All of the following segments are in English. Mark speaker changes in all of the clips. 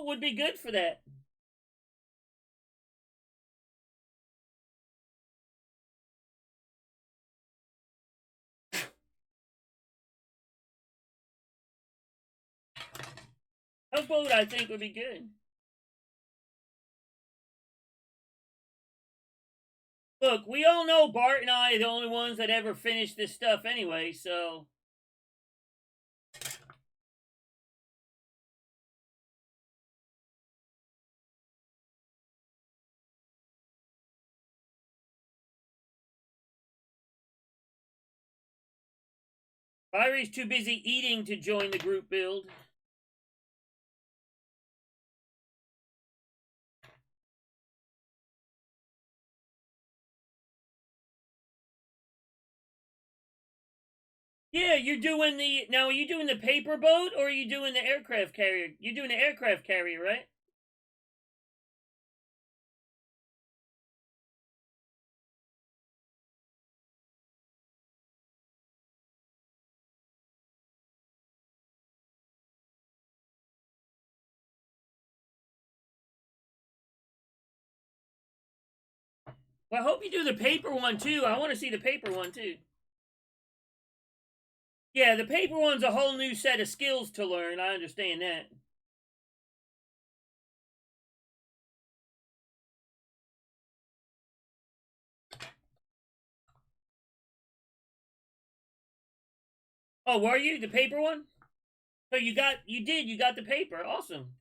Speaker 1: would be good for that? Tugboat, I think, would be good. Look, we all know Bart and I are the only ones that ever finished this stuff anyway, so. Byree's too busy eating to join the group build. Yeah, you're doing the now. Are you doing the paper boat or are you doing the aircraft carrier? You're doing the aircraft carrier, right? Well, I hope you do the paper one too. I want to see the paper one too. Yeah, the paper one's a whole new set of skills to learn. I understand that. Oh, were you the paper one? So you got the paper. Awesome.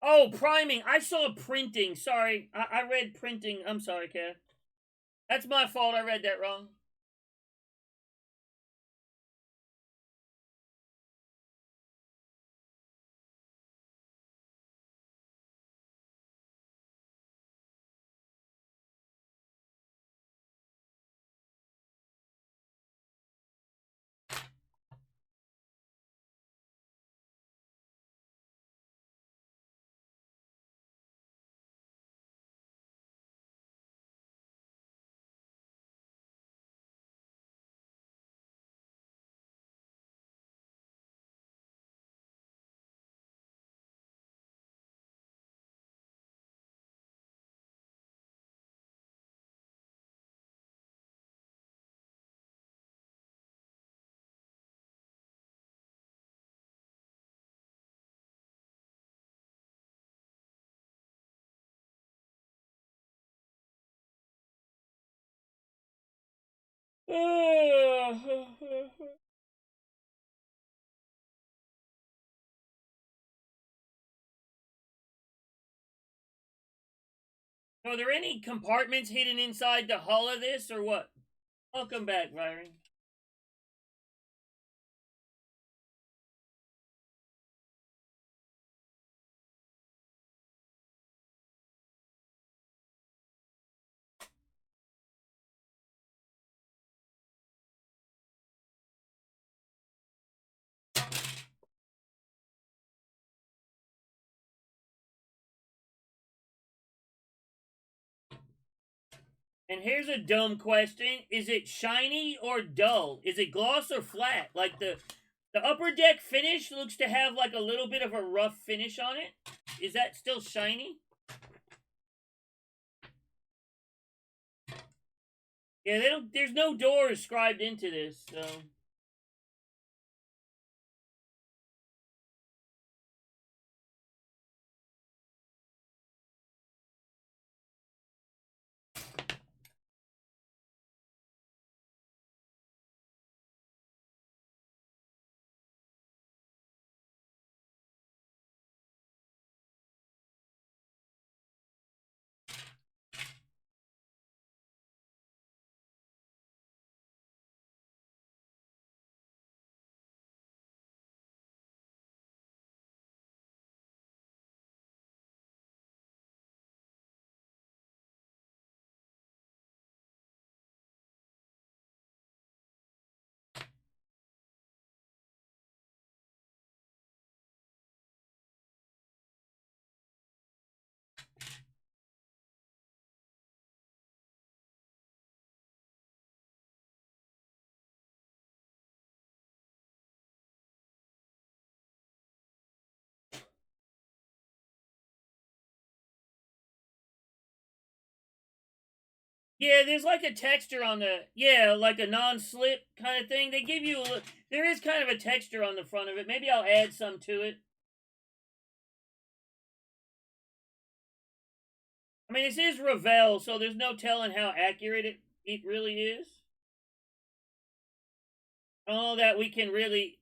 Speaker 1: Oh, priming. I saw printing. Sorry, I read printing. I'm sorry, Kev. That's my fault. I read that wrong. Are there any compartments hidden inside the hull of this, or what? Welcome back, Byron. And here's a dumb question: is it shiny or dull? Is it gloss or flat? Like the upper deck finish looks to have like a little bit of a rough finish on it. Is that still shiny? Yeah, they don't. There's no doors scribed into this, so. Yeah, there's like a texture on the, yeah, like a non-slip kind of thing. They give you there is kind of a texture on the front of it. Maybe I'll add some to it. I mean, this is Revell, so there's no telling how accurate it really is. Oh, that we can really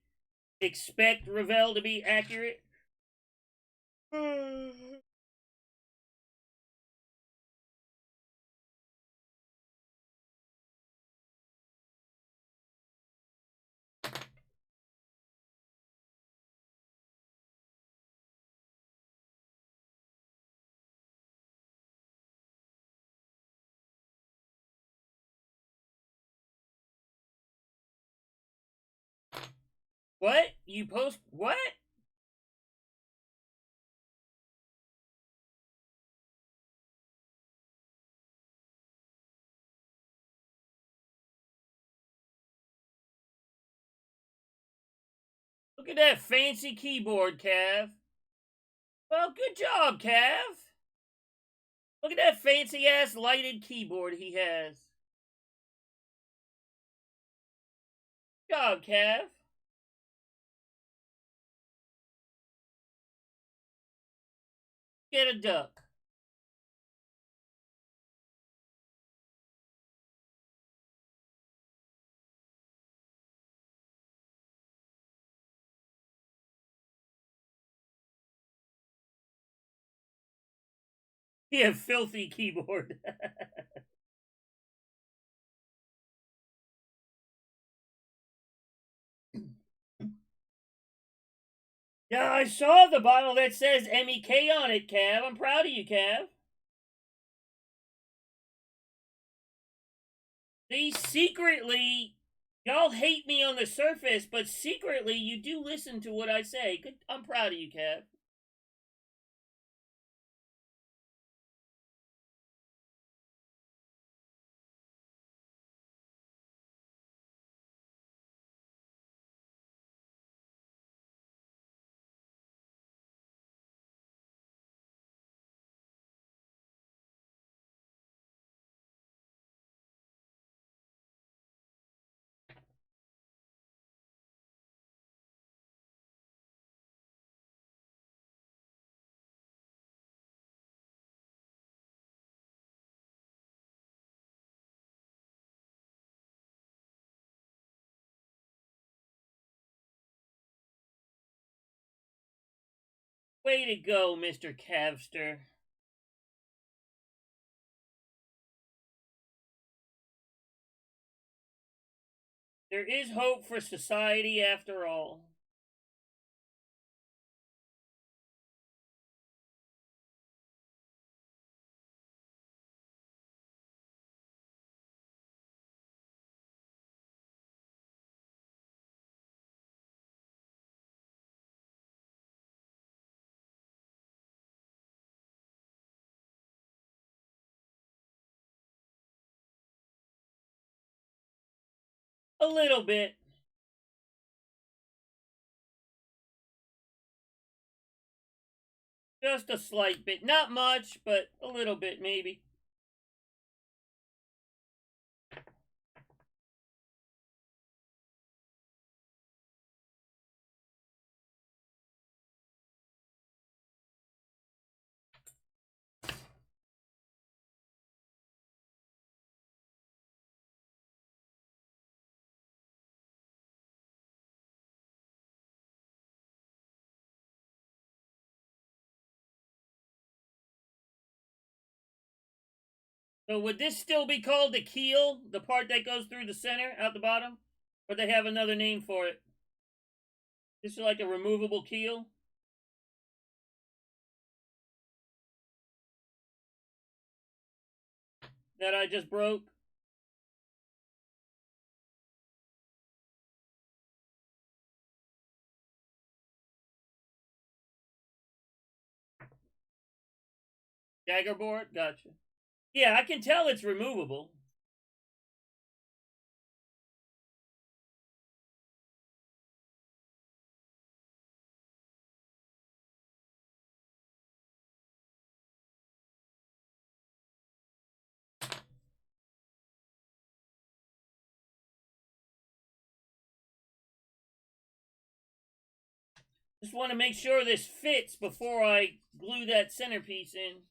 Speaker 1: expect Revell to be accurate. What? You post what? Look at that fancy keyboard, Cav. Well, good job, Cav. Look at that fancy ass lighted keyboard he has. Good job, Cav. Get a duck. Yeah, filthy keyboard. Yeah, I saw the bottle that says MEK on it, Cav. I'm proud of you, Cav. See, secretly, y'all hate me on the surface, but secretly, you do listen to what I say. Good, I'm proud of you, Cav. Way to go, Mr. Cavster. There is hope for society after all. A little bit. Just a slight bit. Not much, but a little bit, maybe. So would this still be called the keel, the part that goes through the center, out the bottom? Or they have another name for it? This is like a removable keel? That I just broke? Dagger board? Gotcha. Yeah, I can tell it's removable. Just want to make sure this fits before I glue that centerpiece in.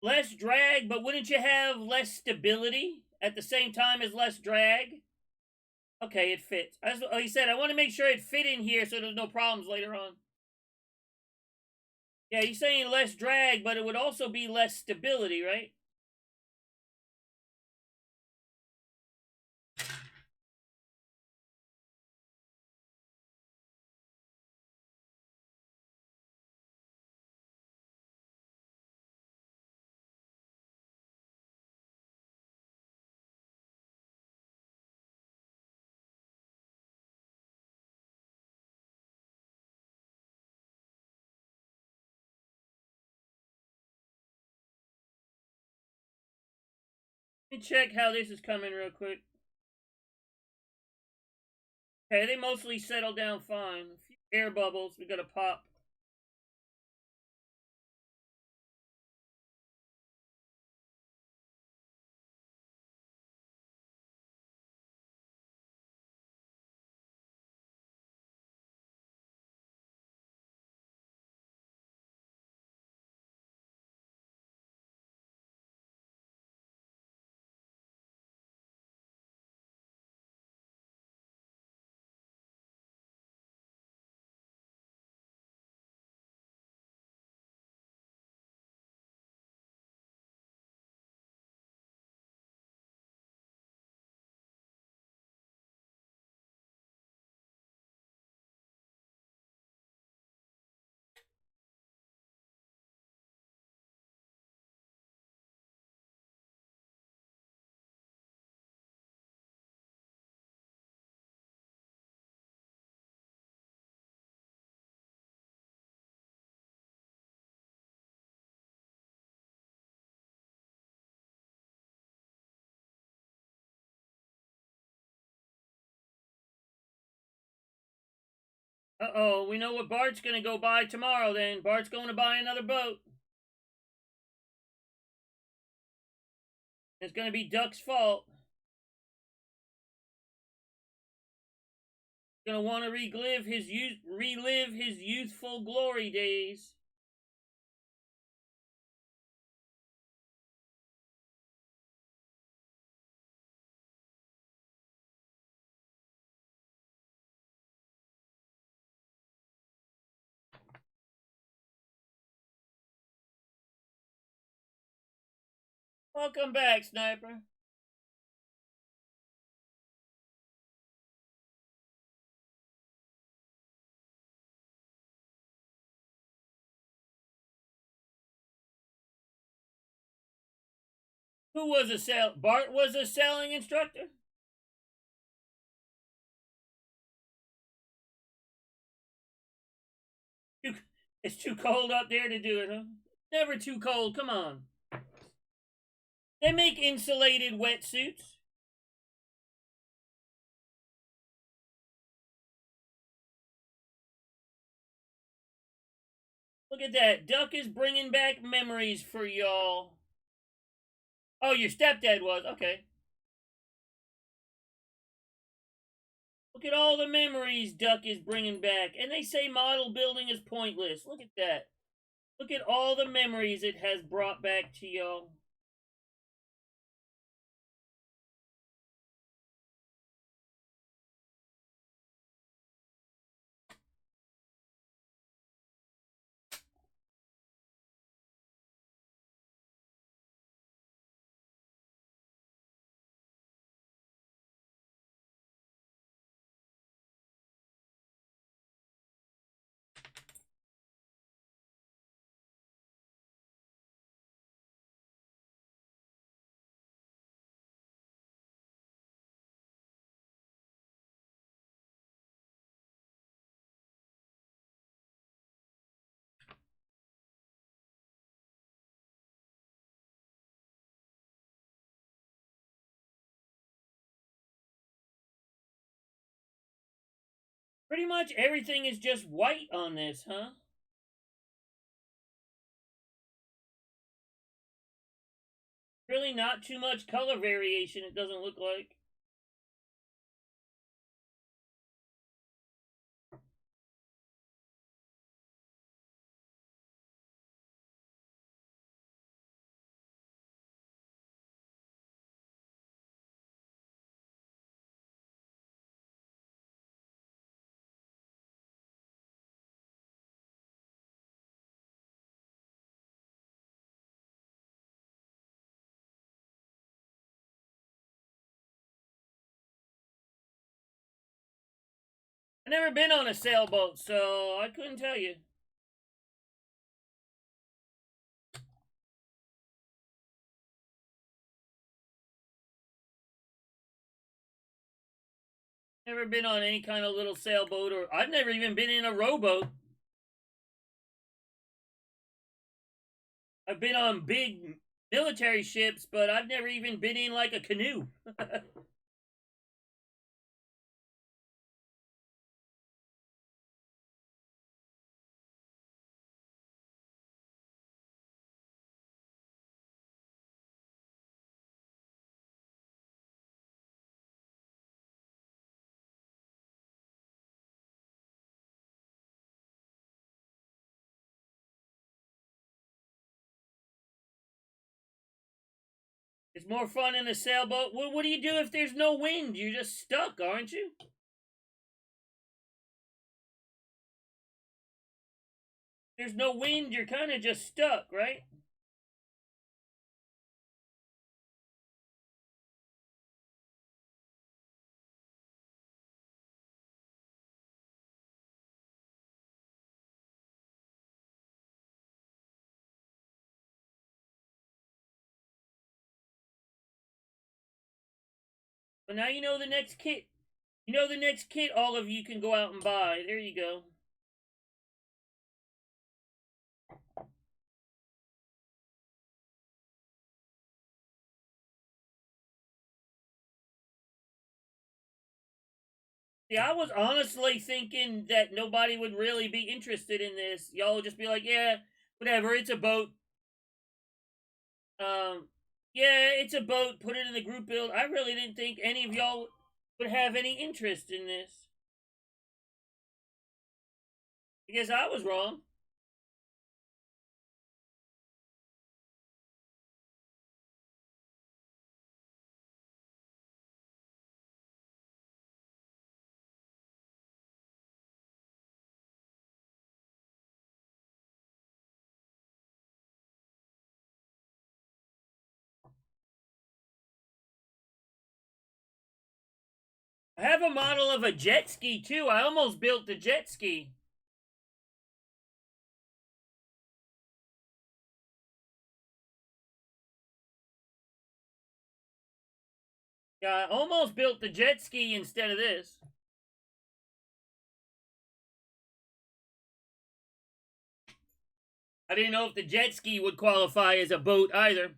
Speaker 1: Less drag, but wouldn't you have less stability at the same time as less drag? Okay, it fits. As he said, I want to make sure it fit in here so there's no problems later on. Yeah, he's saying less drag, but it would also be less stability, right? Let me check how this is coming real quick. Okay, they mostly settled down fine. A few air bubbles we gotta pop. Uh-oh, we know what Bart's gonna go buy tomorrow then. Bart's going to buy another boat. It's gonna be Duck's fault. He's gonna want to relive his youthful glory days. Welcome back, Sniper. Who was a sell? Bart was a selling instructor? It's too cold up there to do it, huh? Never too cold, come on. They make insulated wetsuits. Look at that. Duck is bringing back memories for y'all. Oh, your stepdad was. Okay. Look at all the memories Duck is bringing back. And they say model building is pointless. Look at that. Look at all the memories it has brought back to y'all. Pretty much everything is just white on this, huh? Really not too much color variation, it doesn't look like. I've never been on a sailboat, so I couldn't tell you. Never been on any kind of little sailboat, or I've never even been in a rowboat. I've been on big military ships, but I've never even been in like a canoe. It's more fun in a sailboat. What do you do if there's no wind? You're just stuck, aren't you? There's no wind, you're kind of just stuck, right? But now you know the next kit. You know the next kit all of you can go out and buy. There you go. Yeah, I was honestly thinking that nobody would really be interested in this. Y'all would just be like, yeah, whatever, it's a boat. Um, yeah, it's a boat. Put it in the group build. I really didn't think any of y'all would have any interest in this. I guess I was wrong. I have a model of a jet ski too. I almost built the jet ski. Yeah, I almost built the jet ski instead of this. I didn't know if the jet ski would qualify as a boat either.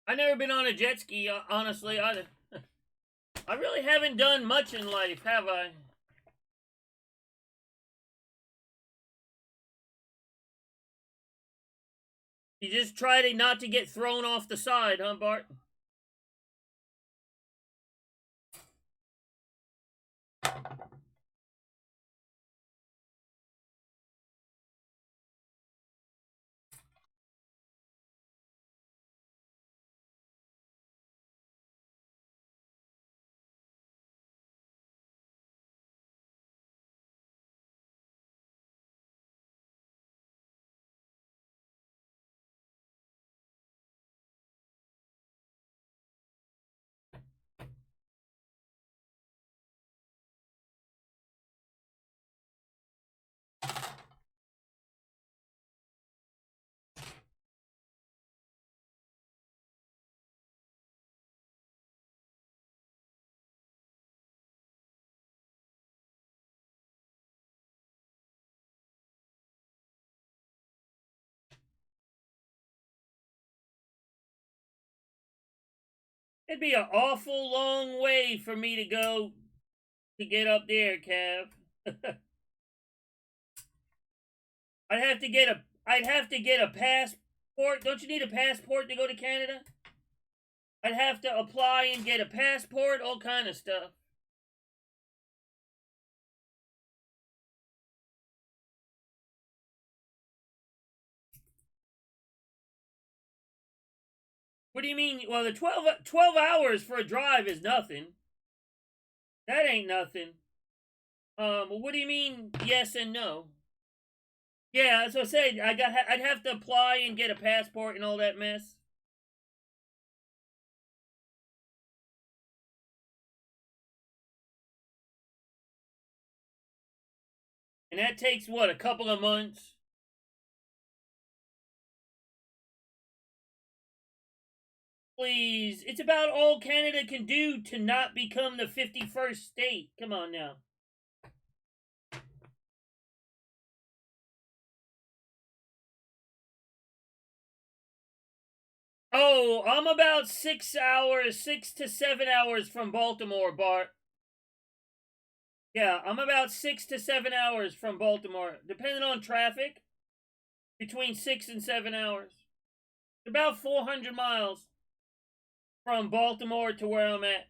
Speaker 1: I've never been on a jet ski, honestly. I really haven't done much in life, have I? You just try to not to get thrown off the side, huh, Bart? It'd be an awful long way for me to go to get up there, Cav. I'd have to get a passport. Don't you need a passport to go to Canada? I'd have to apply and get a passport, all kind of stuff. What do you mean? Well, the 12 hours for a drive is nothing. That ain't nothing. What do you mean yes and no? Yeah, that's what I said. I'd have to apply and get a passport and all that mess. And that takes what, a couple of months? Please, it's about all Canada can do to not become the 51st state. Come on now. Oh, I'm about 6 hours, 6 to 7 hours from Baltimore, Bart. Yeah, I'm about 6 to 7 hours from Baltimore, depending on traffic. Between 6 and 7 hours. About 400 miles from Baltimore to where I'm at.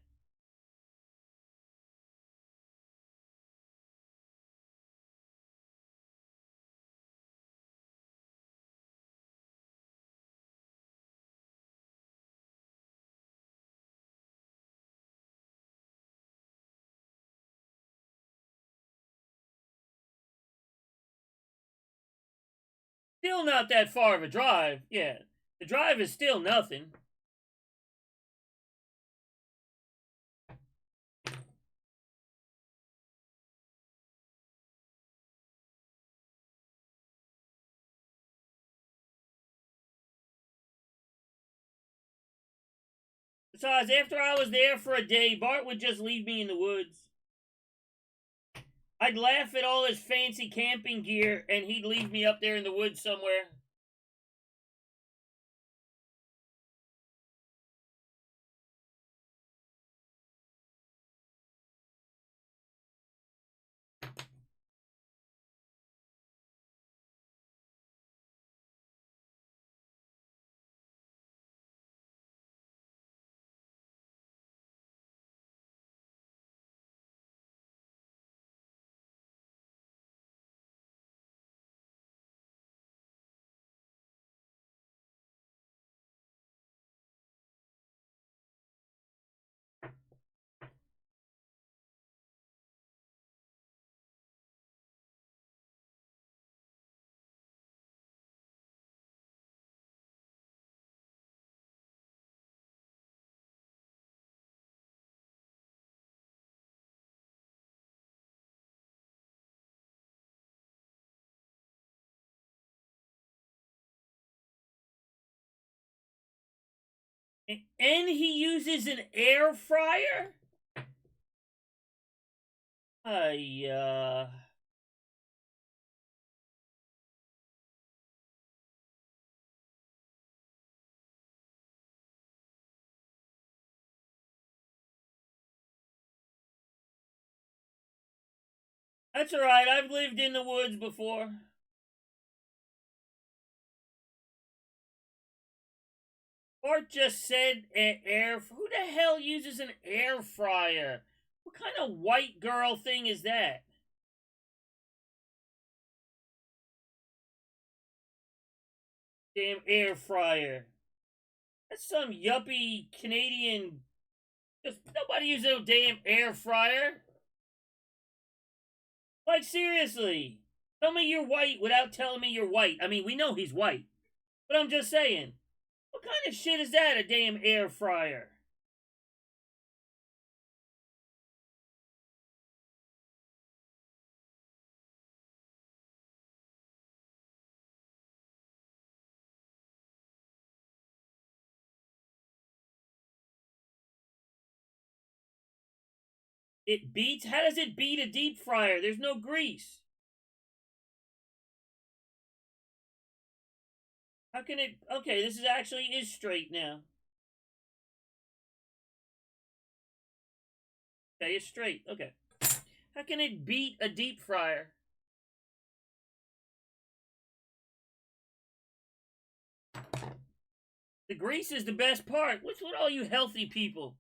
Speaker 1: Still not that far of a drive. Yeah, the drive is still nothing. Besides, after I was there for a day, Bart would just leave me in the woods. I'd laugh at all his fancy camping gear, and he'd leave me up there in the woods somewhere. And he uses an air fryer? That's alright, I've lived in the woods before. Bart just said air. Who the hell uses an air fryer? What kind of white girl thing is that? Damn air fryer. That's some yuppie Canadian. Just nobody uses a damn air fryer. Like, seriously. Tell me you're white without telling me you're white. I mean, we know he's white. But I'm just saying. What kind of shit is that, a damn air fryer? It beats? How does it beat a deep fryer? There's no grease. How can it? Okay, this is actually is straight now. Okay, it's straight. Okay. How can it beat a deep fryer? The grease is the best part. What's with all you healthy people?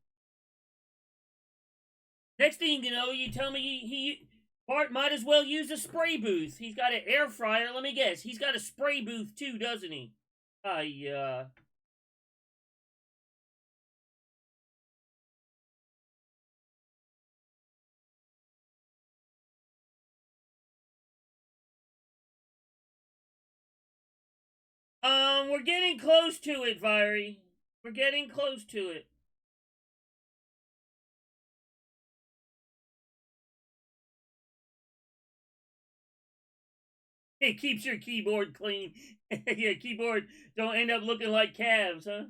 Speaker 1: Next thing you know, you tell me Bart might as well use a spray booth. He's got an air fryer. Let me guess. He's got a spray booth too, doesn't he? We're getting close to it, Viry. We're getting close to it. It keeps your keyboard clean. Your keyboard don't end up looking like calves, huh?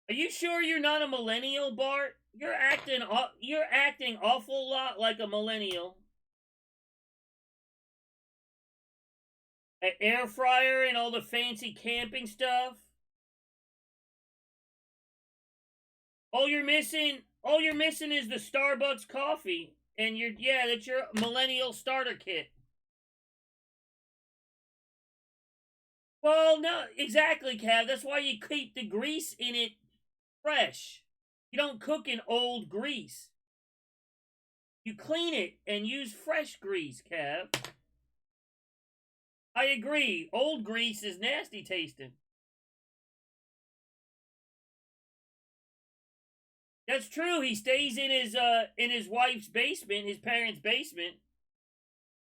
Speaker 1: Are you sure you're not a millennial, Bart? You're acting awful lot like a millennial. An air fryer and all the fancy camping stuff. All you're missing is the Starbucks coffee. And that's your millennial starter kit. Well, no, exactly, Cav. That's why you keep the grease in it fresh. You don't cook in old grease. You clean it and use fresh grease, Cav. I agree. Old grease is nasty tasting. That's true. He stays in his wife's basement, his parents' basement.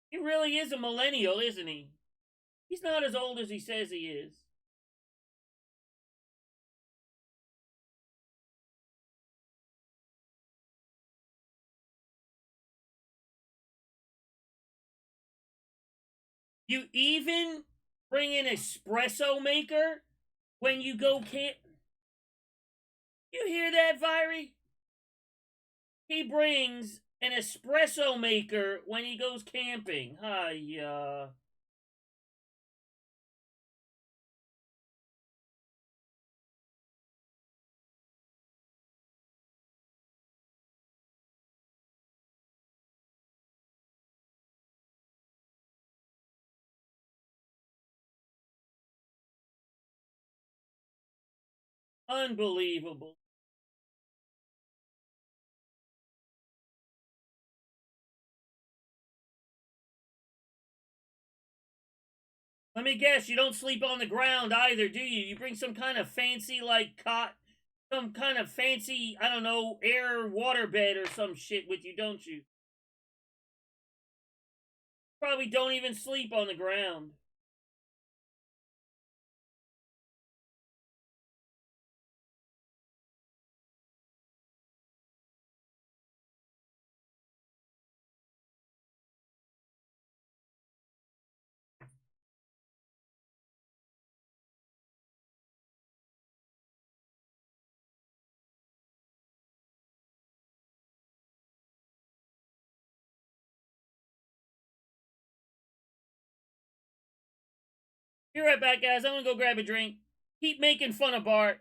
Speaker 1: He really is a millennial, isn't he? He's not as old as he says he is. You even bring an espresso maker when you go camp. You hear that, Viry? He brings an espresso maker when he goes camping. Hi. Unbelievable. Let me guess, you don't sleep on the ground either, do you? You bring some kind of fancy, some kind of fancy, I don't know, air water bed or some shit with you, don't you? Probably don't even sleep on the ground. Be right back, guys. I'm gonna go grab a drink. Keep making fun of Bart.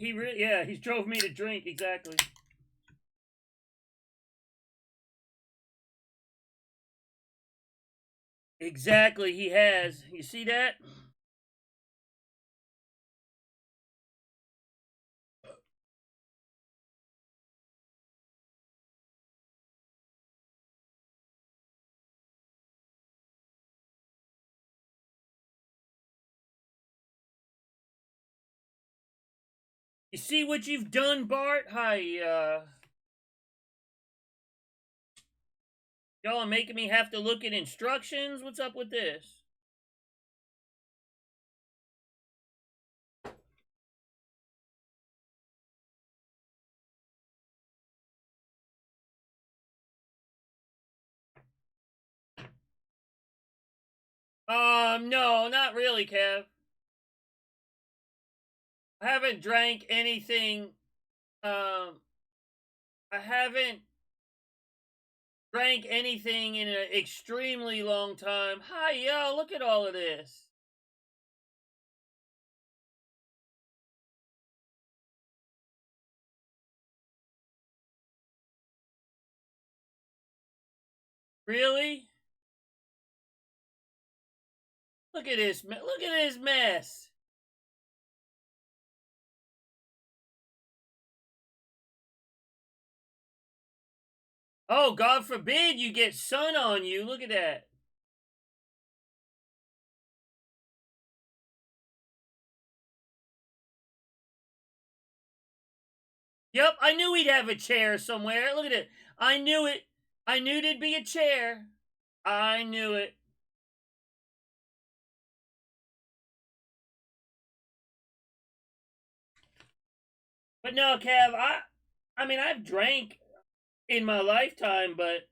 Speaker 1: He really, yeah, he's drove me to drink, exactly. Exactly, he has. You see that? You see what you've done, Bart? Hi, y'all are making me have to look at instructions? What's up with this? No, not really, Kev. I haven't drank anything, I haven't drank anything in an extremely long time. Hi, yo, look at all of this. Really? Look at this. Look at this mess. Oh, God forbid you get sun on you. Look at that. Yep, I knew he'd have a chair somewhere. Look at it. I knew it. I knew there'd be a chair. I knew it. But no, Kev, I mean, I've drank in my lifetime, but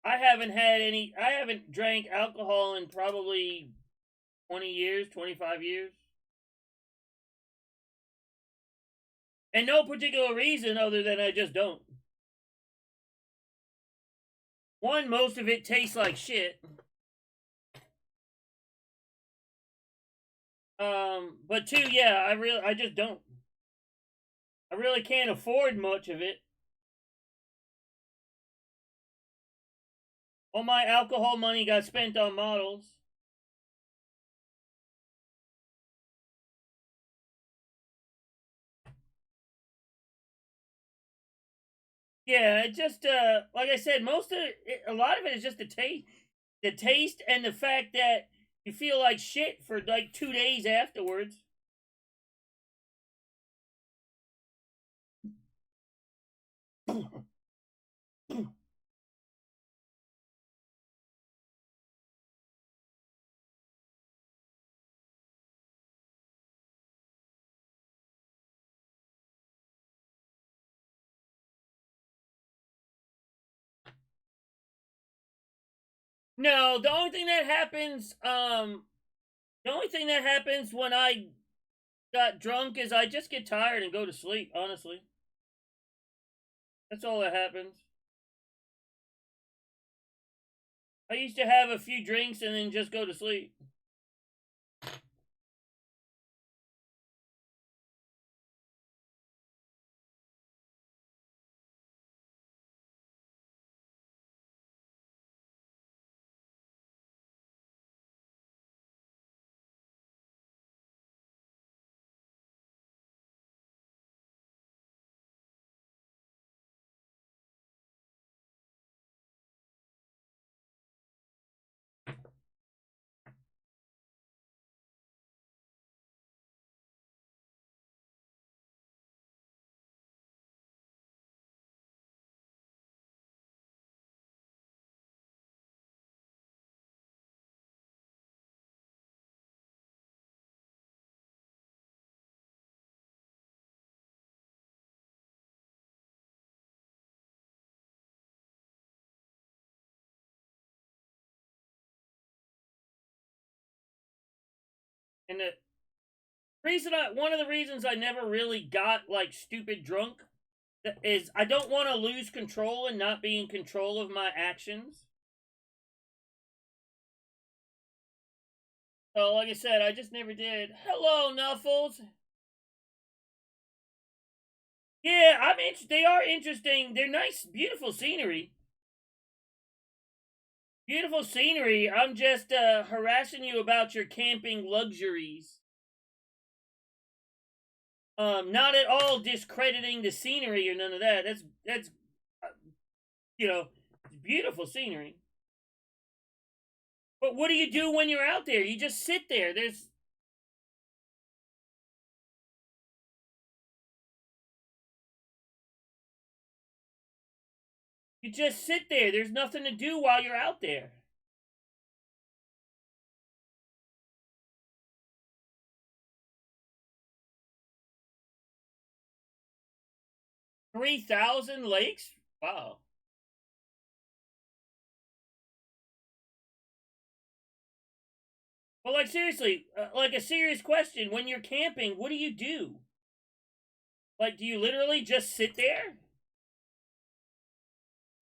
Speaker 1: I haven't drank alcohol in probably 20 years, 25 years. And no particular reason other than I just don't. One, most of it tastes like shit. But two, yeah, I just don't. I really can't afford much of it. All my alcohol money got spent on models. Yeah, it just like I said, a lot of it is just the taste, and the fact that you feel like shit for like 2 days afterwards. No, the only thing that happens when I got drunk is I just get tired and go to sleep. Honestly, that's all that happens. I used to have a few drinks and then just go to sleep. And one of the reasons I never really got like stupid drunk is I don't want to lose control and not be in control of my actions. So, like I said, I just never did. Hello, Nuffles. Yeah, they are interesting. They're nice, beautiful scenery. Beautiful scenery. I'm just harassing you about your camping luxuries. Not at all discrediting the scenery or none of that. That's uh, you know, beautiful scenery. But what do you do when you're out there? You just sit there. You just sit there. There's nothing to do while you're out there. 3,000 lakes? Wow. Well, like seriously, like a serious question. When you're camping, what do you do? Like, do you literally just sit there?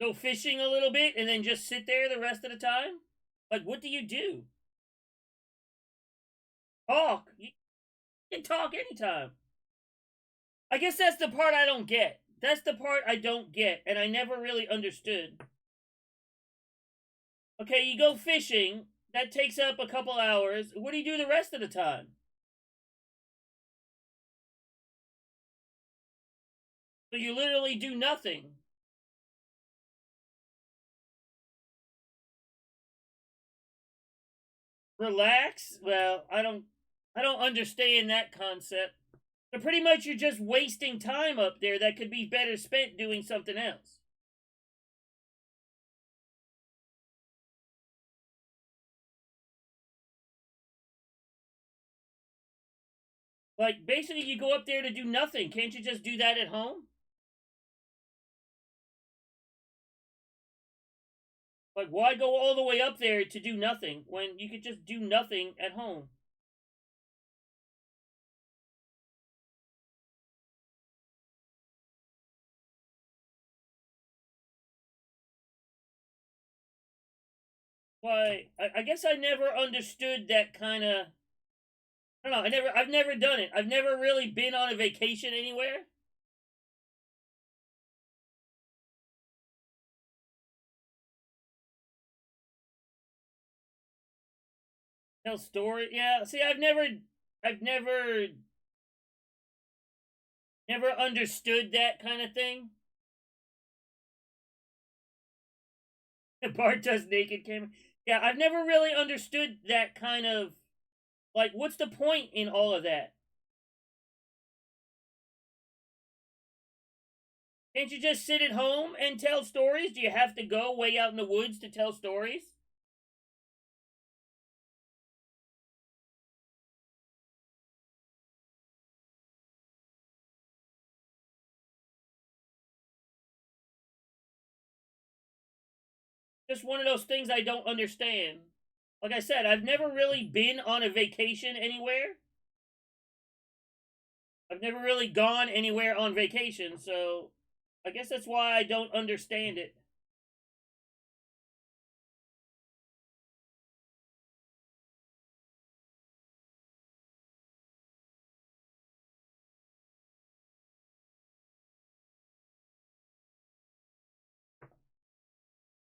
Speaker 1: Go fishing a little bit and then just sit there the rest of the time? Like, what do you do? Talk. You can talk anytime. I guess that's the part I don't get. That's the part I don't get, and I never really understood. Okay, you go fishing. That takes up a couple hours. What do you do the rest of the time? So you literally do nothing. Relax? Well, I don't understand that concept. So pretty much you're just wasting time up there that could be better spent doing something else. Like basically you go up there to do nothing. Can't you just do that at home? Like why go all the way up there to do nothing when you could just do nothing at home? Why I guess I never understood that kind of I don't know, I've never done it. I've never really been on a vacation anywhere. Tell story. Yeah, see I've never understood that kind of thing. Bart does naked camera. Yeah, I've never really understood that kind of like what's the point in all of that? Can't you just sit at home and tell stories? Do you have to go way out in the woods to tell stories? Just one of those things I don't understand. Like I said, I've never really been on a vacation anywhere. I've never really gone anywhere on vacation, so I guess that's why I don't understand it.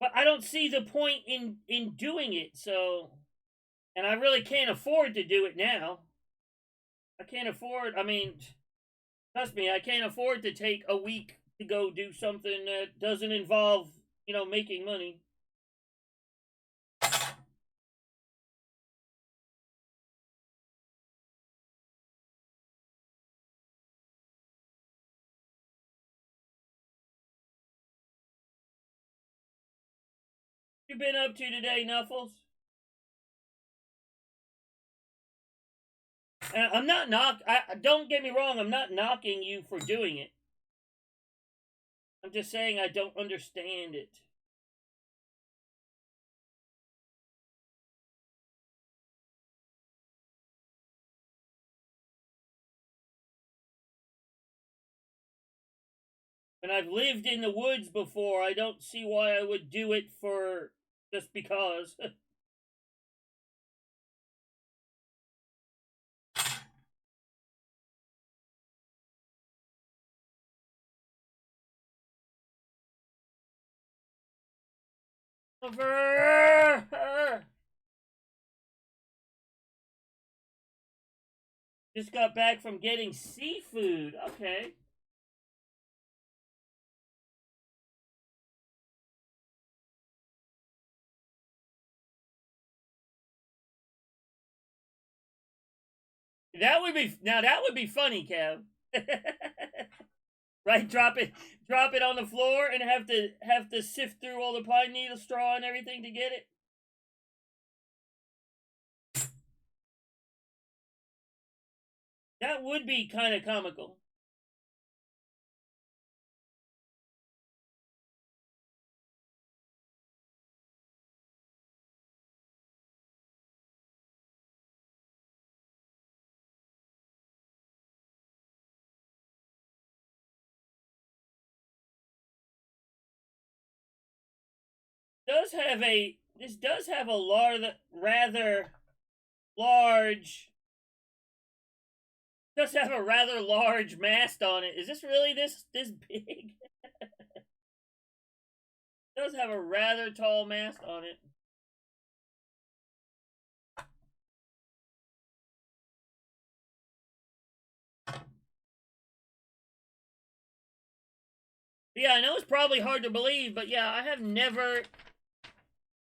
Speaker 1: But I don't see the point in doing it, so and I really can't afford to do it now. I can't afford, I mean, trust me, I can't afford to take a week to go do something that doesn't involve, making money. What you been up to today, Nuffles? I'm not don't get me wrong, I'm not knocking you for doing it. I'm just saying I don't understand it. And I've lived in the woods before. I don't see why I would do it for just because. Over. Just got back from getting seafood. Okay. That would be funny, Kev. Right, drop it on the floor and have to sift through all the pine needle straw and everything to get it. That would be kind of comical. This does have a rather large does have a rather large mast on it. Is this really this big? It does have a rather tall mast on it. Yeah, I know it's probably hard to believe, but yeah, I have never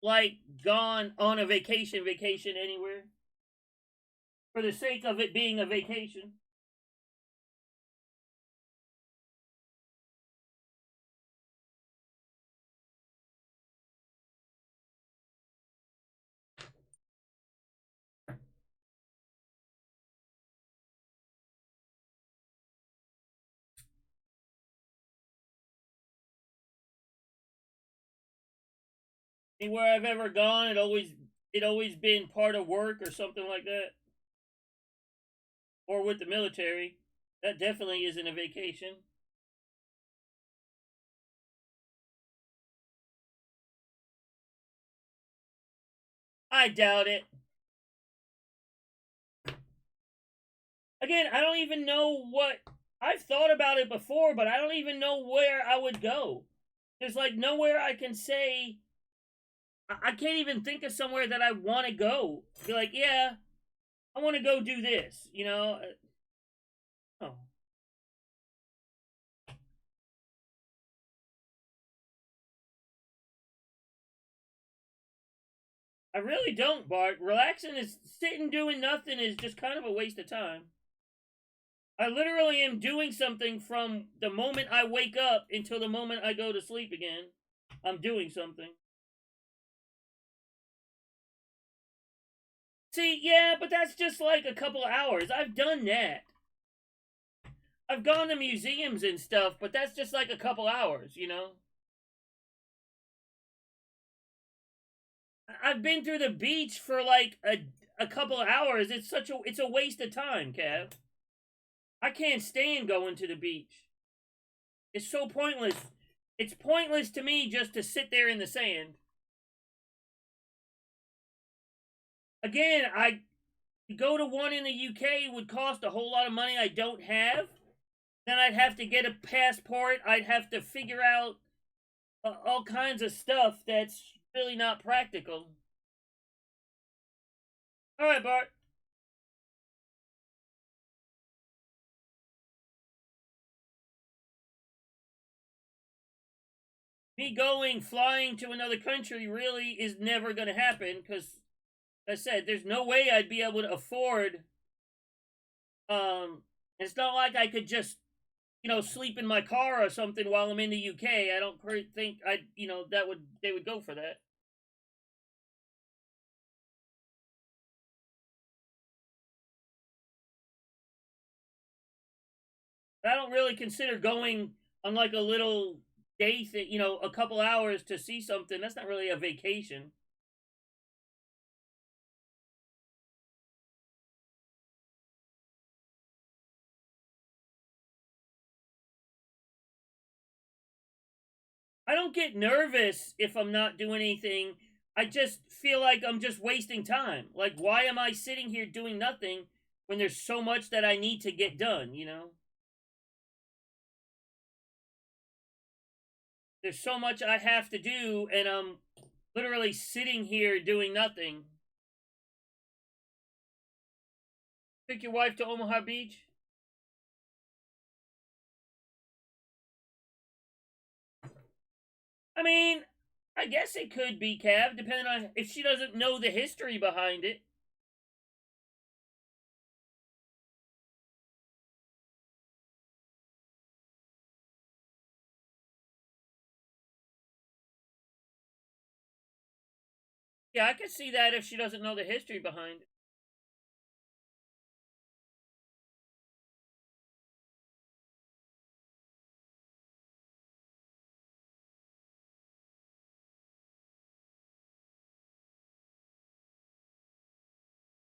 Speaker 1: like gone on a vacation anywhere for the sake of it being a vacation. Anywhere I've ever gone, it always been part of work or something like that, or with the military. That definitely isn't a vacation. I doubt it. Again, I don't even know what I've thought about it before, but I don't even know where I would go. There's like nowhere I can say. I can't even think of somewhere that I want to go. Be like, yeah, I want to go do this. Oh, I really don't, Bart. Relaxing is sitting doing nothing is just kind of a waste of time. I literally am doing something from the moment I wake up until the moment I go to sleep again. I'm doing something. See, yeah, but that's just like a couple of hours. I've done that. I've gone to museums and stuff, but that's just like a couple hours. I've been through the beach for like a couple of hours. It's a waste of time, Kev. I can't stand going to the beach. It's so pointless. It's pointless to me just to sit there in the sand. Again, I go to one in the UK would cost a whole lot of money I don't have. Then I'd have to get a passport. I'd have to figure out all kinds of stuff that's really not practical. All right, Bart. Me going flying to another country really is never going to happen because, like I said, there's no way I'd be able to afford. It's not like I could just sleep in my car or something while I'm in the UK. I don't think that they would go for that. I don't really consider going on like a little day thing, a couple hours to see something. That's not really a vacation. I don't get nervous if I'm not doing anything. I just feel like I'm just wasting time. Like, why am I sitting here doing nothing when there's so much that I need to get done? There's so much I have to do, and literally sitting here doing nothing. Take your wife to Omaha Beach? I mean, I guess it could be, Cav, depending on if she doesn't know the history behind it. Yeah, I could see that if she doesn't know the history behind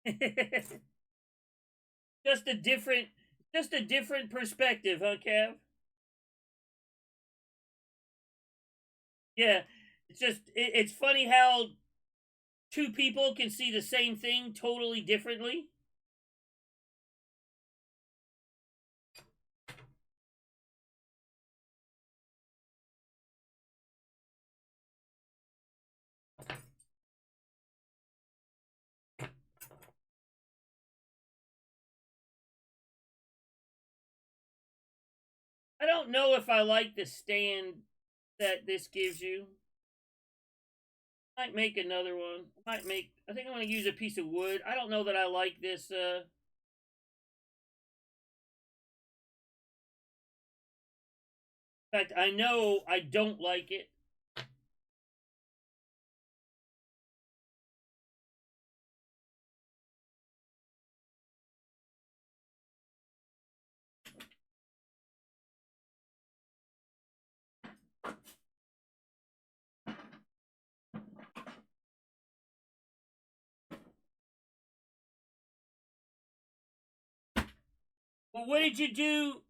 Speaker 1: it. just a different just a different perspective, huh, Kev? Yeah. It's funny how two people can see the same thing totally differently. I don't know if I like the stand that this gives you. Might make another one. I think I'm gonna use a piece of wood. I don't know that I like this in fact, I know I don't like it. Well, what did you do?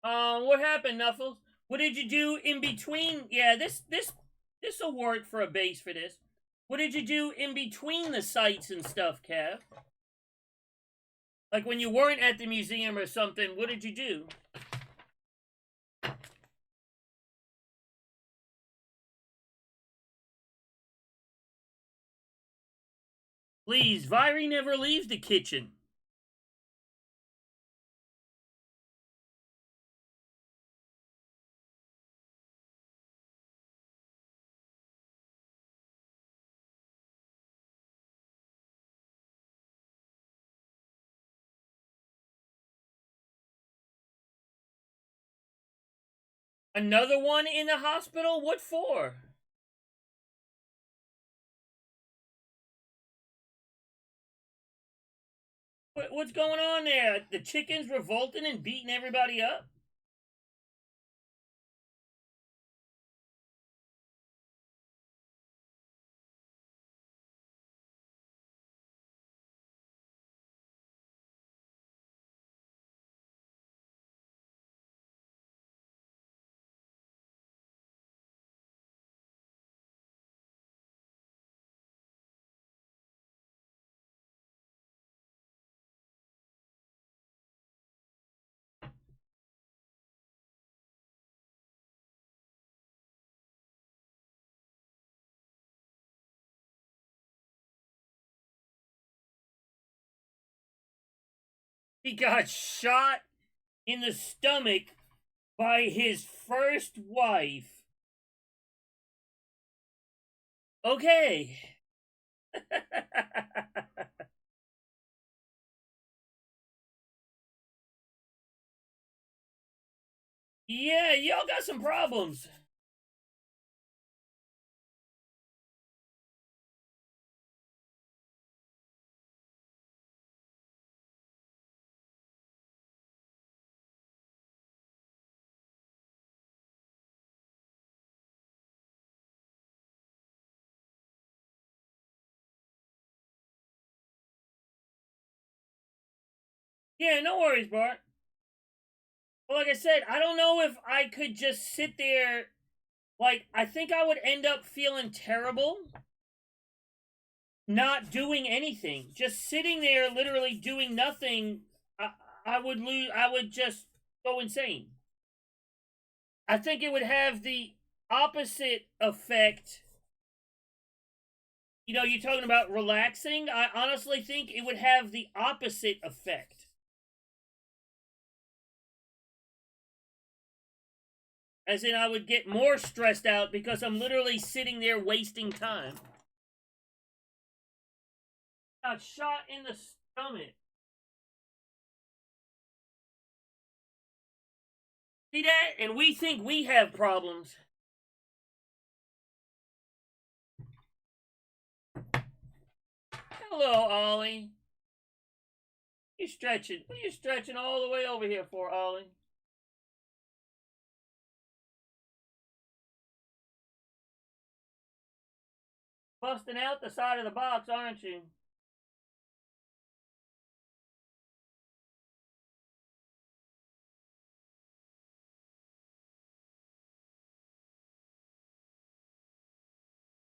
Speaker 1: What happened, Nuffles? What did you do in between? Yeah, this will work for a base for this. What did you do in between the sites and stuff, Kev? Like when you weren't at the museum or something, what did you do? Please, Viry never leaves the kitchen. Another one in the hospital? What for? What's going on there? The chickens revolting and beating everybody up? He got shot in the stomach by his first wife. Okay. Yeah, y'all got some problems. Yeah, no worries, Bart. Well, like I said, I don't know if I could just sit there. Like, I think I would end up feeling terrible not doing anything. Just sitting there, literally doing nothing. I would lose. I would just go insane. I think it would have the opposite effect. You know, you're talking about relaxing. I honestly think it would have the opposite effect. As in, I would get more stressed out because I'm literally sitting there wasting time. Got shot in the stomach. See that? And we think we have problems. Hello, Ollie. You stretching? What are you stretching all the way over here for, Ollie? Busting out the side of the box, aren't you?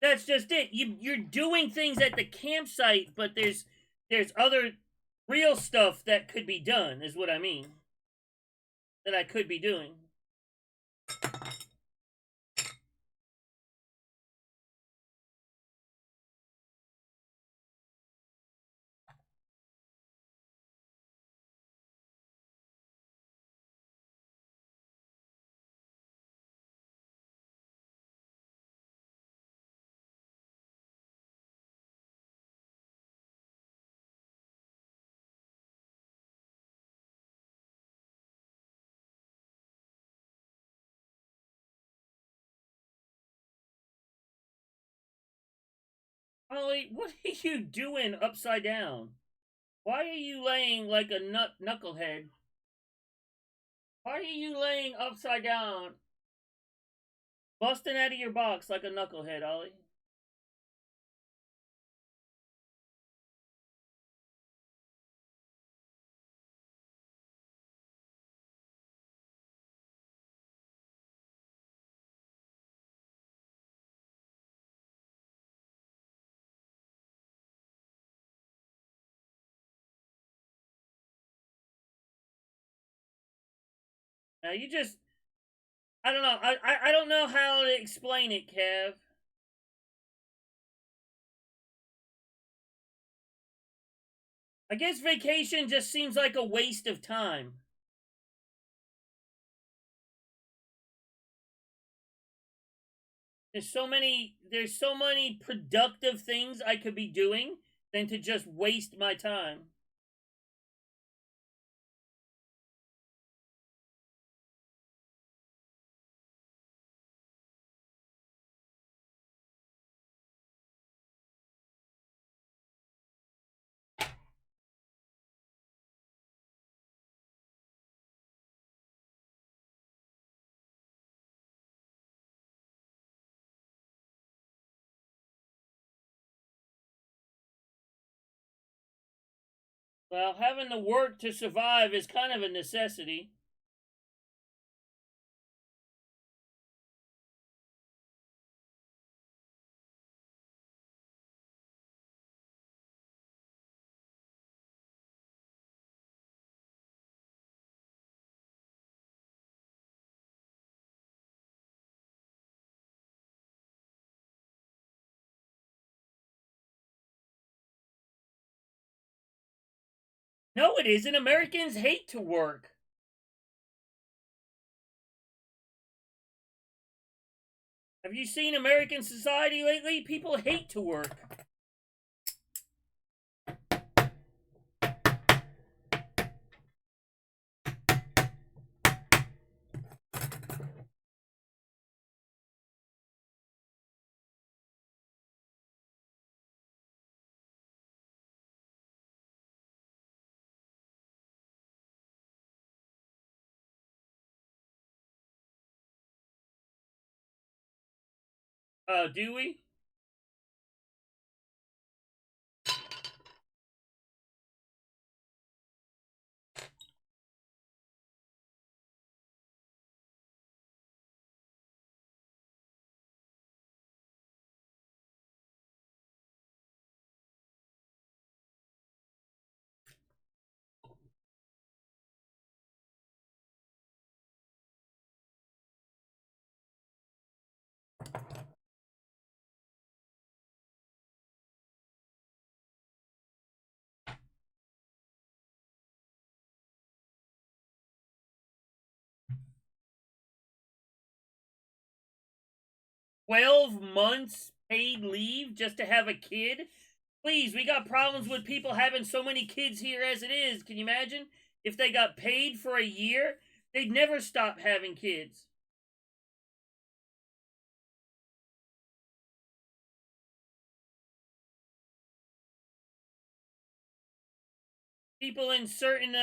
Speaker 1: That's just it. You're doing things at the campsite, but there's other real stuff that could be done, is what I mean. That I could be doing. Ollie, what are you doing upside down? Why are you laying like a knucklehead? Why are you laying upside down, busting out of your box like a knucklehead, Ollie? Now you just, I don't know. I don't know how to explain it, Kev. I guess vacation just seems like a waste of time. There's so many productive things I could be doing than to just waste my time. Well, having to work to survive is kind of a necessity. No, it isn't. Americans hate to work. Have you seen American society lately? People hate to work. Do we? 12 months paid leave just to have a kid? Please, we got problems with people having so many kids here as it is. Can you imagine? If they got paid for a year, they'd never stop having kids. People in certain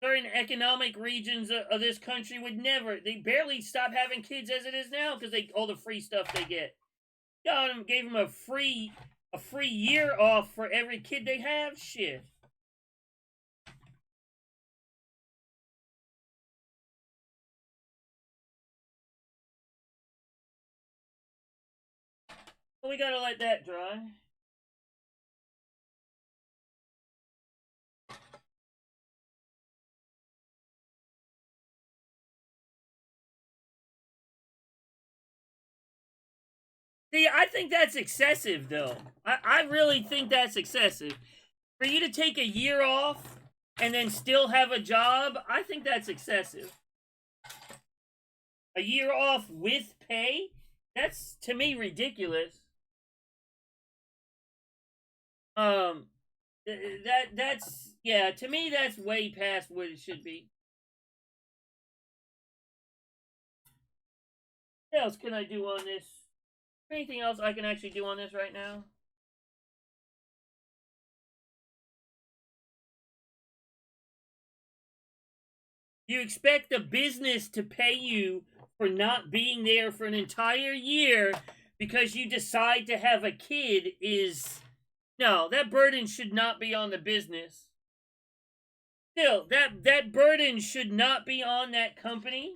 Speaker 1: economic regions of this country would never. They barely stop having kids as it is now because all the free stuff they get. God gave them a free year off for every kid they have. Shit. Well, we gotta let that dry. See, I think that's excessive, though. I really think that's excessive. For you to take a year off and then still have a job, I think that's excessive. A year off with pay? That's, to me, ridiculous. That's yeah, to me that's way past what it should be. What else can I do on this? Anything else I can actually do on this right now? You expect the business to pay you for not being there for an entire year because you decide to have a kid is no, that burden should not be on the business. Still, that burden should not be on that company.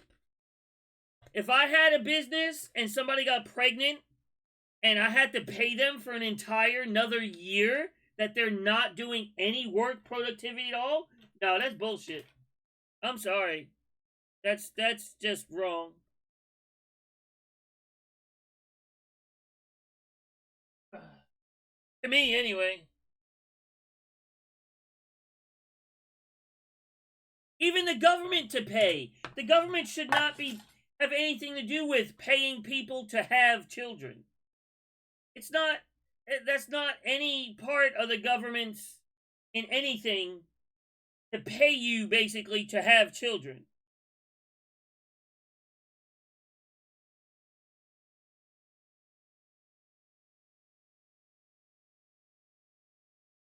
Speaker 1: If I had a business and somebody got pregnant and I had to pay them for an entire another year that they're not doing any work productivity at all, no, that's bullshit. I'm sorry. That's just wrong. To me, anyway. Even the government to pay. The government should not have anything to do with paying people to have children. It's not. That's not any part of the government's in anything to pay you basically to have children.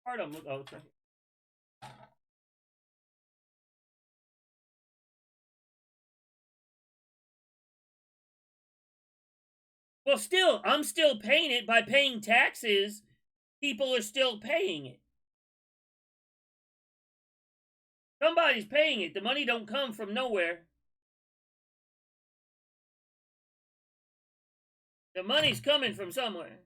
Speaker 1: Pardon. Oh, okay. Well, still, I'm still paying it by paying taxes. People are still paying it. Somebody's paying it. The money don't come from nowhere. The money's coming from somewhere.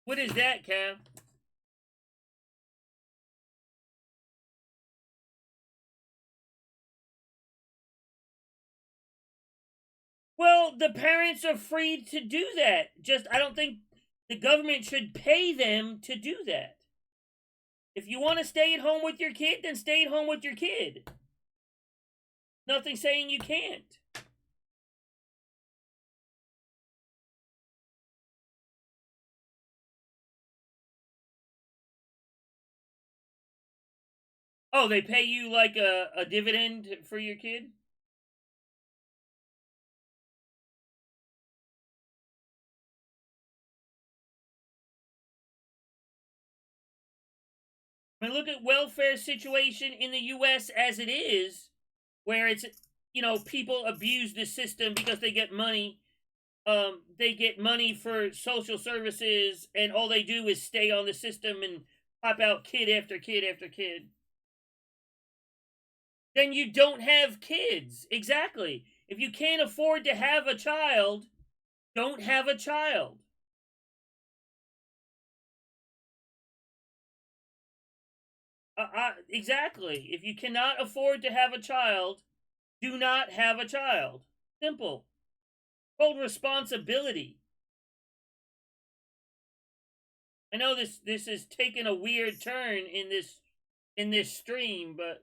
Speaker 1: What is that, Cav? Well, the parents are free to do that. Just, I don't think the government should pay them to do that. If you want to stay at home with your kid, then stay at home with your kid. Nothing saying you can't. Oh, they pay you like a dividend for your kid? I mean, look at welfare situation in the U.S. as it is, where it's, people abuse the system because they get money. They get money for social services, and all they do is stay on the system and pop out kid after kid after kid. Then you don't have kids. Exactly. If you can't afford to have a child, don't have a child. Exactly. If you cannot afford to have a child, do not have a child. Simple. Called responsibility. I know this is taking a weird turn in this stream, but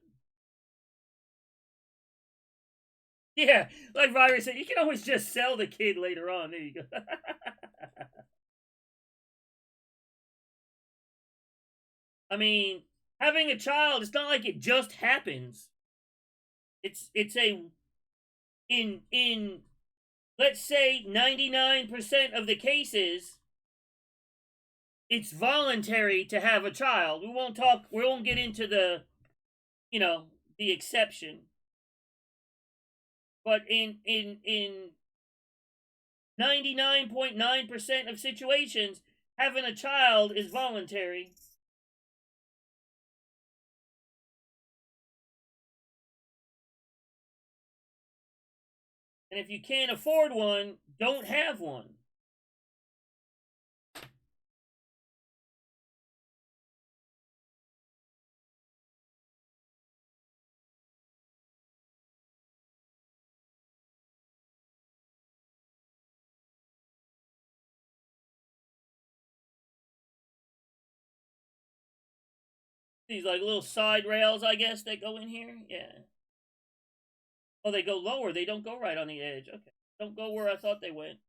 Speaker 1: yeah, like Virus said, you can always just sell the kid later on. There you go. I mean, having a child, it's not like it just happens. It's a in let's say 99% of the cases, it's voluntary to have a child. We won't get into the, the exception. But in 99.9% of situations, having a child is voluntary. And if you can't afford one, don't have one. These like little side rails, I guess, that go in here. Yeah. Oh, they go lower. They don't go right on the edge. Okay. Don't go where I thought they went.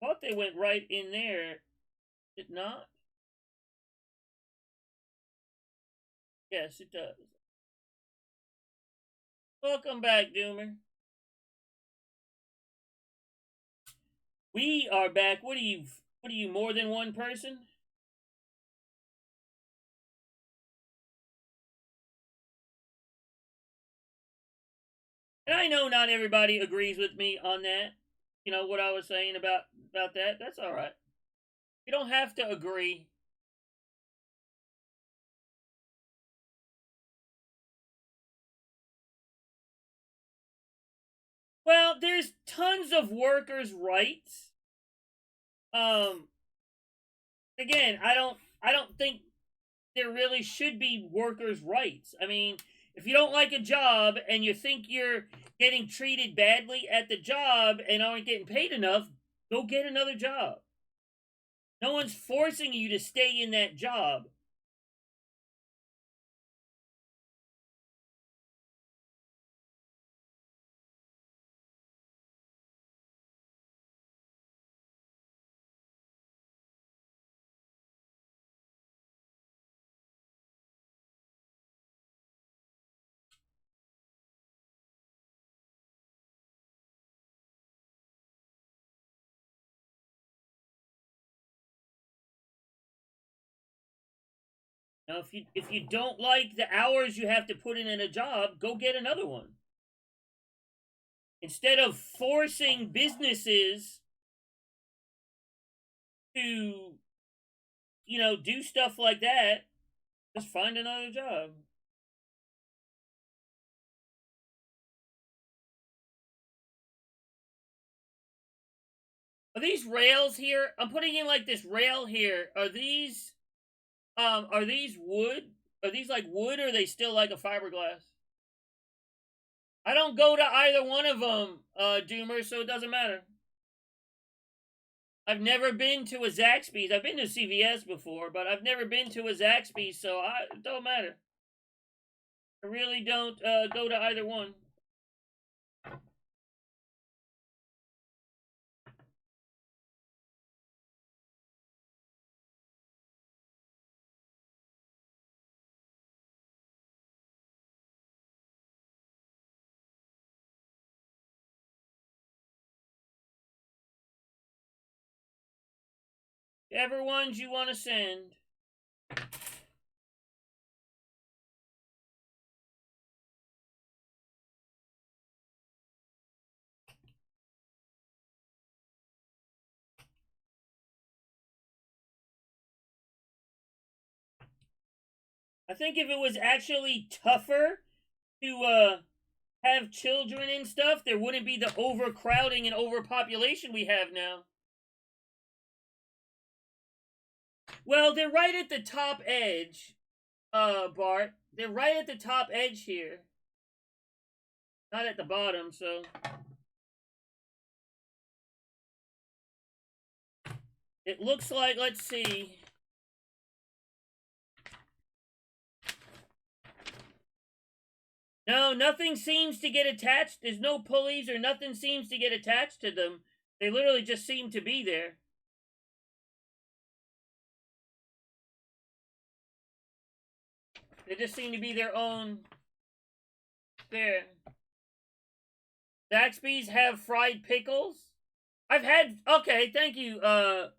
Speaker 1: Thought they went right in there. Did not? Yes, it does. Welcome back, Doomer. We are back. What are you, more than one person? And I know not everybody agrees with me on that. You know what I was saying about that? That's all right. You don't have to agree. Well, there's tons of workers' rights. Um again, I don't think there really should be workers' rights. I mean, if you don't like a job and you think you're getting treated badly at the job and aren't getting paid enough, go get another job. No one's forcing you to stay in that job. Now, if you don't like the hours you have to put in a job, go get another one. Instead of forcing businesses to, do stuff like that, just find another job. Are these rails here? I'm putting in like this rail here. Are these wood? Are these like wood or are they still like a fiberglass? I don't go to either one of them, Doomer, so it doesn't matter. I've never been to a Zaxby's. I've been to CVS before, but I've never been to a Zaxby's, so it don't matter. I really don't go to either one. Whichever ones you want to send. I think if it was actually tougher to have children and stuff, there wouldn't be the overcrowding and overpopulation we have now. Well, they're right at the top edge, Bart. They're right at the top edge here. Not at the bottom, so. It looks like, let's see. No, nothing seems to get attached. There's no pulleys or nothing seems to get attached to them. They literally just seem to be there. They just seem to be their own. There. Zaxby's have fried pickles? I've had. Okay, thank you. That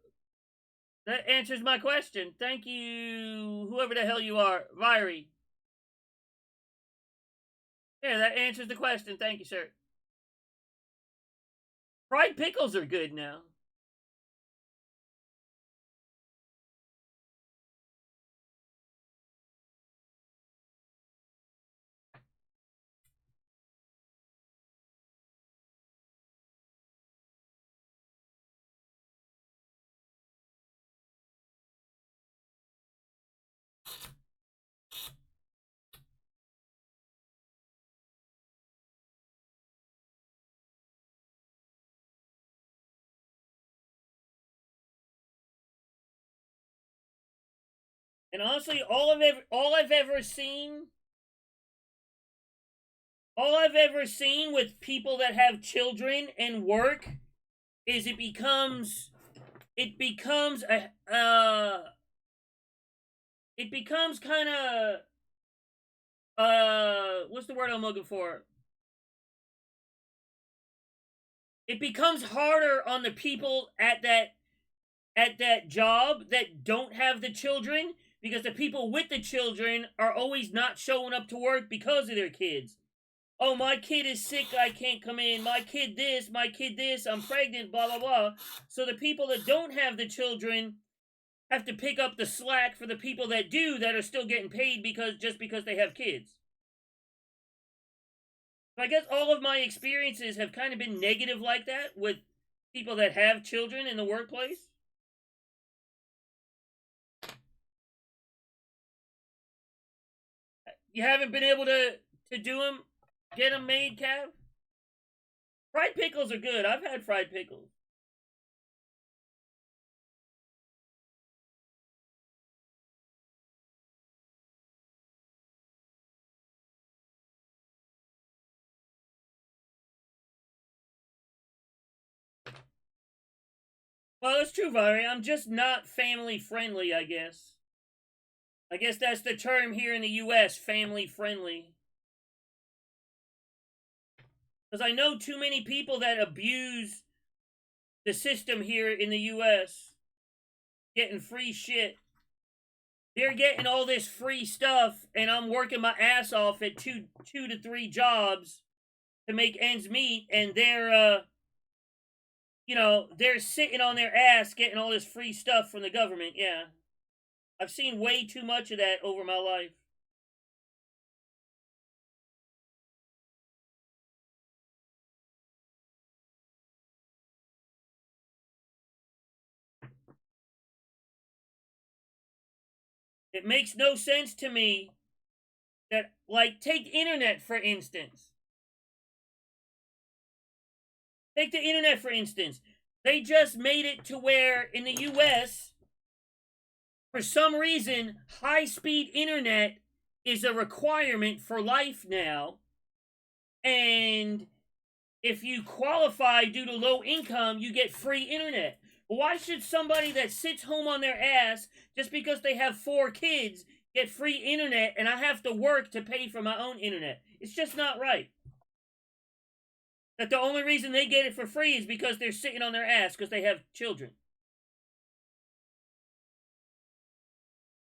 Speaker 1: answers my question. Thank you, whoever the hell you are, Viry. Yeah, that answers the question. Thank you, sir. Fried pickles are good now. And honestly, all I've ever seen with people that have children and work is it becomes kind of what's the word I'm looking for? It becomes harder on the people at that job that don't have the children, because the people with the children are always not showing up to work because of their kids. Oh, my kid is sick, I can't come in. My kid this, I'm pregnant, blah, blah, blah. So the people that don't have the children have to pick up the slack for the people that do, that are still getting paid just because they have kids. So I guess all of my experiences have kind of been negative like that with people that have children in the workplace. You haven't been able to do them, get them made, Cav? Fried pickles are good. I've had fried pickles. Well, it's true, Valerie. I'm just not family friendly, I guess. I guess that's the term here in the U.S., family friendly. Because I know too many people that abuse the system here in the U.S. getting free shit. They're getting all this free stuff, and I'm working my ass off at two to three jobs to make ends meet, and they're they're sitting on their ass getting all this free stuff from the government. Yeah. I've seen way too much of that over my life. It makes no sense to me that, like, take internet for instance. Take the internet for instance. They just made it to where in the US, for some reason, high-speed internet is a requirement for life now. And if you qualify due to low income, you get free internet. Why should somebody that sits home on their ass just because they have 4 kids get free internet and I have to work to pay for my own internet? It's just not right. That the only reason they get it for free is because they're sitting on their ass because they have children.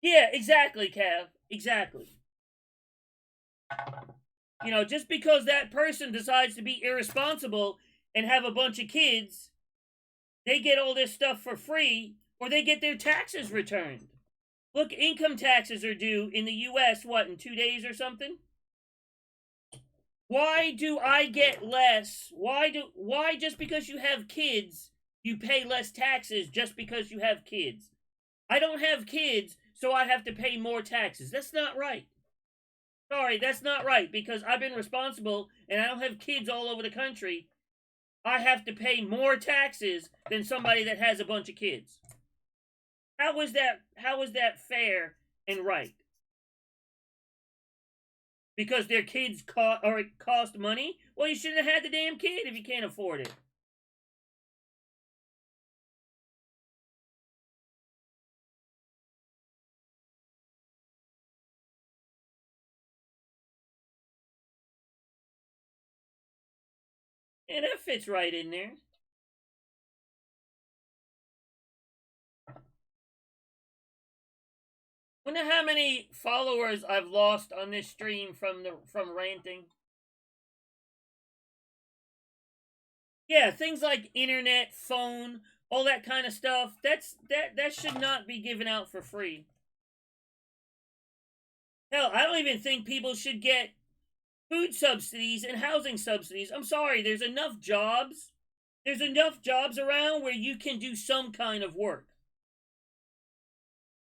Speaker 1: Yeah, exactly, Cav. Exactly. Just because that person decides to be irresponsible and have a bunch of kids, they get all this stuff for free, or they get their taxes returned. Look, income taxes are due in the U.S., what, in 2 days or something? Why do I get less? Why just because you have kids, you pay less taxes just because you have kids? I don't have kids, so I have to pay more taxes. That's not right. Sorry, that's not right because I've been responsible and I don't have kids all over the country. I have to pay more taxes than somebody that has a bunch of kids. How is that fair and right? Because their kids cost money? Well, you shouldn't have had the damn kid if you can't afford it. Yeah, that fits right in there. Wonder how many followers I've lost on this stream from ranting. Yeah, things like internet, phone, all that kind of stuff. That should not be given out for free. Hell, I don't even think people should get food subsidies and housing subsidies. I'm sorry, there's enough jobs. There's enough jobs around where you can do some kind of work.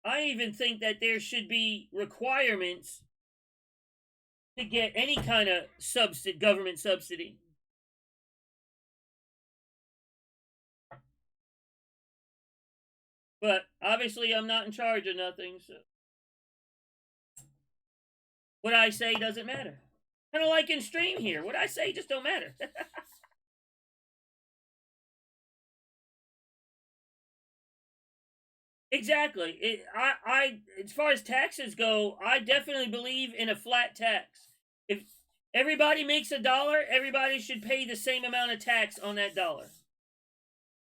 Speaker 1: I even think that there should be requirements to get any kind of government subsidy. But obviously, I'm not in charge of nothing, so what I say doesn't matter. Kind of like in stream here, what I say just don't matter. Exactly. As far as taxes go, I definitely believe in a flat tax. If everybody makes $1, everybody should pay the same amount of tax on that dollar.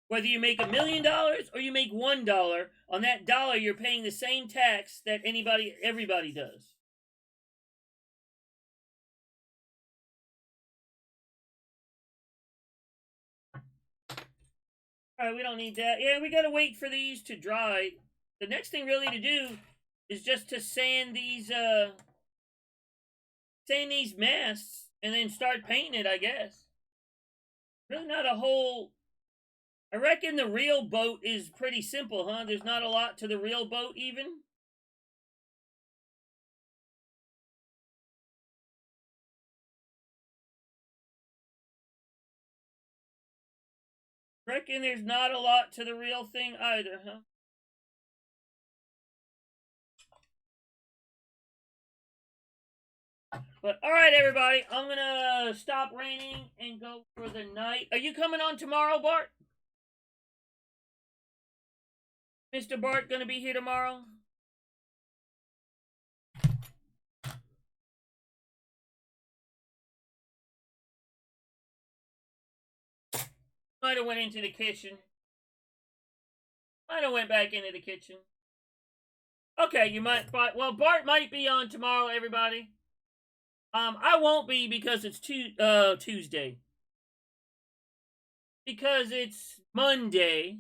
Speaker 1: Whether you make $1 million or you make $1, on that dollar you're paying the same tax that everybody does. Alright, we don't need that. Yeah, we gotta wait for these to dry. The next thing really to do is just to sand these masts and then start painting it, I guess. Really not a whole... I reckon the real boat is pretty simple, huh? There's not a lot to the real boat, even. Reckon there's not a lot to the real thing either, huh? But alright, everybody, I'm gonna stop raining and go for the night. Are you coming on tomorrow, Bart? Mr. Bart gonna be here tomorrow? Might have went into the kitchen. Might have went back into the kitchen. Okay, you might... Well, Bart might be on tomorrow, everybody. I won't be because it's Tuesday. Because it's Monday.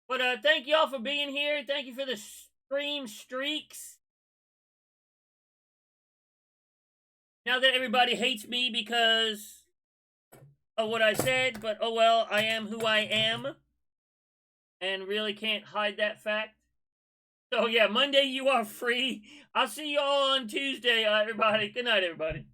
Speaker 1: But thank y'all for being here. Thank you for the stream streaks. Now that everybody hates me because of what I said, but oh well, I am who I am. And really can't hide that fact. So yeah, Monday you are free. I'll see you all on Tuesday, everybody. Good night, everybody.